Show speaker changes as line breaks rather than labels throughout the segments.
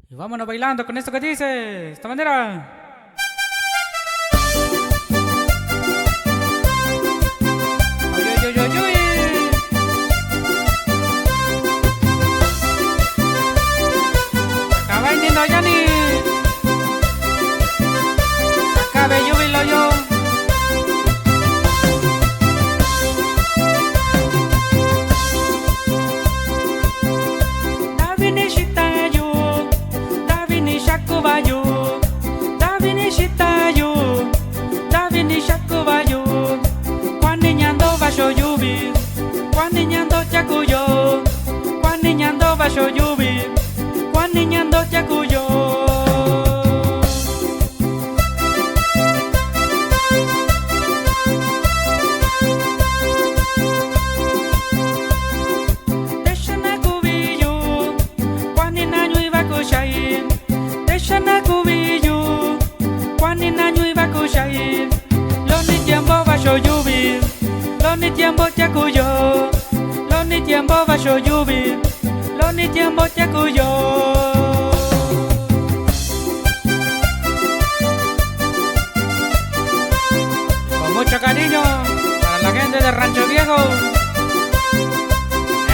Y vámonos bailando con esto que dice, de esta manera. Ay, ay, ay, ay, ay. Acaba vendiendo Yani. Acabe júbilo yo. Davini shitayo, Davini shakubayo, Davini shitayo, Davini shakubayo. Kwaninyando basho yubi, kwaninyando chakuyo, kwaninyando basho yubi, kwaninyando chakuyo. Deshana kubiyu, kwani nanyu ibakushai. Loni tiempo basho yubi, loni tiempo chakuyo, loni tiempo basho yubi, loni tiempo chakuyo. Con mucho cariño para la gente de Rancho Viejo.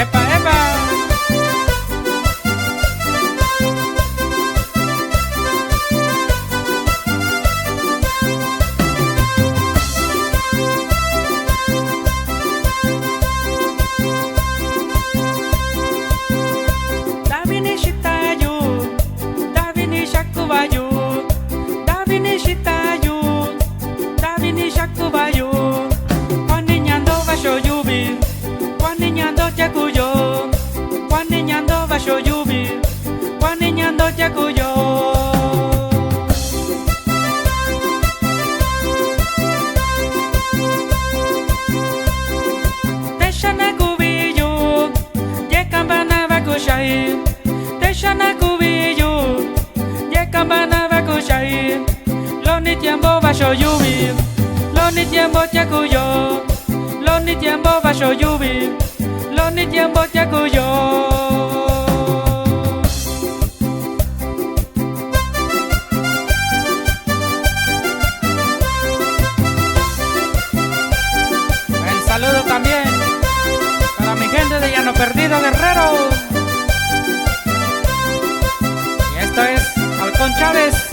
¡Epa, epa! Davini shitayu, Davini shakubayu, Davini shitayu, Davini shakubayu. Kwaninyando basho yubi, kwaninyando chakuyo, kwaninyando basho yubi, kwaninyando chakuyo. Deshana kubiyu, yekambana bakushai. Deshana kubiyu, yekambana bakushai. Loni tiempo basho yubi, loni tiempo chakuyo, loni tiempo basho yubi, loni tiempo chakuyo. El saludo también para mi gente de Llano Perdido, Guerrero. Y esto es Halcón Chávez.